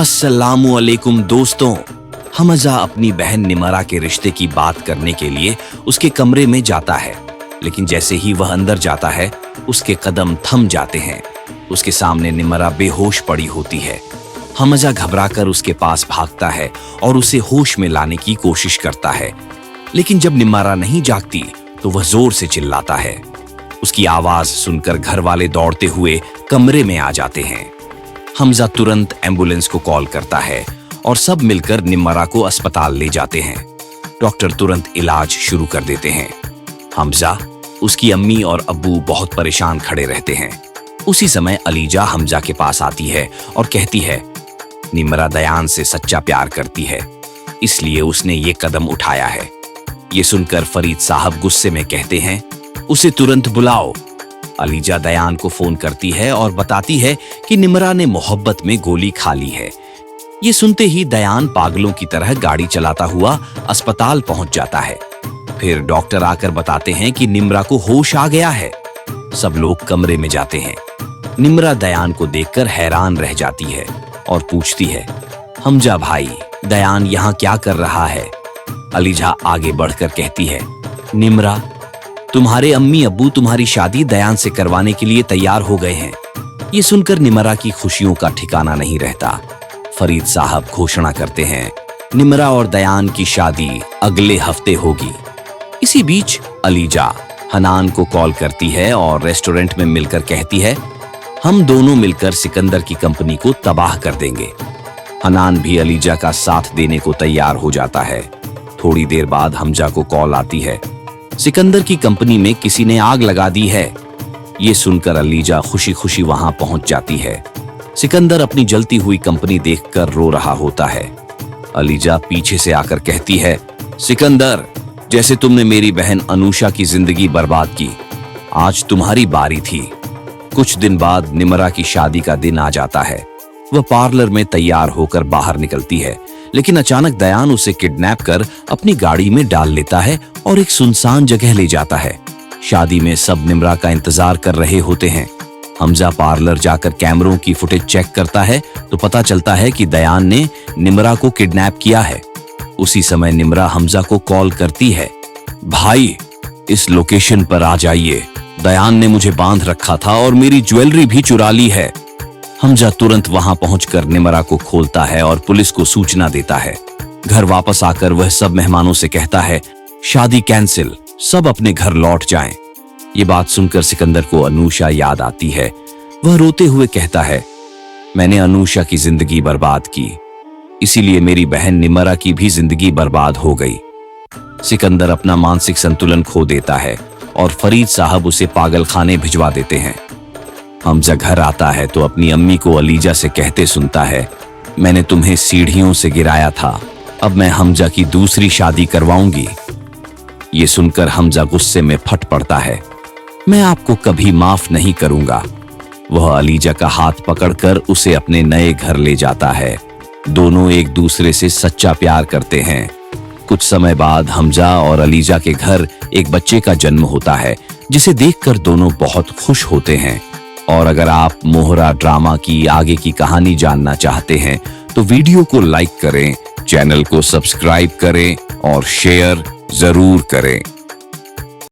अस्सलामुअलैकुम दोस्तों। हमजा अपनी बहन निमरा के रिश्ते की बात करने के लिए उसके कमरे में जाता है, लेकिन जैसे ही वह अंदर जाता है उसके कदम थम जाते हैं। उसके सामने निमरा बेहोश पड़ी होती है। हमजा घबराकर उसके पास भागता है और उसे होश में लाने की कोशिश करता है, लेकिन जब निमरा नहीं जागती तो वह जोर से चिल्लाता है। उसकी आवाज सुनकर घर वाले दौड़ते हुए कमरे में आ जाते हैं। हमजा तुरंत एम्बुलेंस को कॉल करता है और सब मिलकर निमरा को अस्पताल ले जाते हैं। डॉक्टर तुरंत इलाज शुरू कर देते हैं। हमजा, उसकी अम्मी और अब्बू बहुत परेशान खड़े रहते हैं। उसी समय अलीजा हमजा के पास आती है और कहती है, निमरा दयान से सच्चा प्यार करती है, इसलिए उसने ये कदम उठाया है। ये सुनकर फरीद साहब गुस्से में कहते हैं, उसे तुरंत बुलाओ। अलीजा दयान को फोन करती है और बताती है कि निमरा ने मोहब्बत में गोली खा ली है। ये सुनते ही दयान पागलों की तरह गाड़ी चलाता हुआ अस्पताल पहुंच जाता है। फिर डॉक्टर आकर बताते हैं कि निमरा को होश आ गया है। सब लोग कमरे में जाते हैं। निमरा दयान को देखकर हैरान रह जाती है और पूछती है, हमजा भाई, दयान यहाँ क्या कर रहा है? अलीजा आगे बढ़कर कहती है, निमरा, तुम्हारे अम्मी अब्बू तुम्हारी शादी दयान से करवाने के लिए तैयार हो गए हैं। ये सुनकर निमरा की खुशियों का ठिकाना नहीं रहता। फरीद साहब घोषणा करते हैं, निमरा और दयान की शादी अगले हफ्ते होगी। इसी बीच अलीजा हनान को कॉल करती है और रेस्टोरेंट में मिलकर कहती है, हम दोनों मिलकर सिकंदर की कंपनी को तबाह कर देंगे। हनान भी अलीजा का साथ देने को तैयार हो जाता है। थोड़ी देर बाद हमजा को कॉल आती है, सिकंदर की कंपनी में किसी ने आग लगा दी है। ये सुनकर अलीजा खुशी खुशी वहां पहुंच जाती है। सिकंदर अपनी जलती हुई कंपनी देखकर रो रहा होता है। अलीजा पीछे से आकर कहती है, सिकंदर, जैसे तुमने मेरी बहन अनुषा की जिंदगी बर्बाद की, आज तुम्हारी बारी थी। कुछ दिन बाद निमरा की शादी का दिन आ जाता है। वह पार्लर में तैयार होकर बाहर निकलती है, लेकिन अचानक दयान उसे किडनैप कर अपनी गाड़ी में डाल लेता है और एक सुनसान जगह ले जाता है। शादी में सब निमरा का इंतजार कर रहे होते हैं। हमजा पार्लर जाकर कैमरों की फुटेज चेक करता है तो पता चलता है कि दयान ने निमरा को किडनैप किया है। उसी समय निमरा हमजा को कॉल करती है, भाई, इस लोकेशन पर आ जाइए। दयान ने मुझे बांध रखा था और मेरी ज्वेलरी भी चुरा ली है। हमजा तुरंत वहां पहुंचकर निमरा को खोलता है और पुलिस को सूचना देता है। घर वापस आकर वह सब मेहमानों से कहता है, शादी कैंसिल, सब अपने घर लौट जाएं। ये बात सुनकर सिकंदर को अनुषा याद आती है। वह रोते हुए कहता है, मैंने अनुषा की जिंदगी बर्बाद की, इसीलिए मेरी बहन निमरा की भी जिंदगी बर्बाद हो गई। सिकंदर अपना मानसिक संतुलन खो देता है और फरीद साहब उसे पागल खाने भिजवा देते हैं। हमजा घर आता है तो अपनी अम्मी को अलीजा से कहते सुनता है, मैंने तुम्हें सीढ़ियों से गिराया था, अब मैं हमजा की दूसरी शादी करवाऊंगी। ये सुनकर हमजा गुस्से में फट पड़ता है, मैं आपको कभी माफ नहीं करूंगा। वह अलीजा का हाथ पकड़कर उसे अपने नए घर ले जाता है। दोनों एक दूसरे से सच्चा प्यार करते हैं। कुछ समय बाद हमजा और अलीजा के घर एक बच्चे का जन्म होता है, जिसे देखकर दोनों बहुत खुश होते हैं। और अगर आप मोहरा ड्रामा की आगे की कहानी जानना चाहते हैं तो वीडियो को लाइक करें, चैनल को सब्सक्राइब करें और शेयर जरूर करें।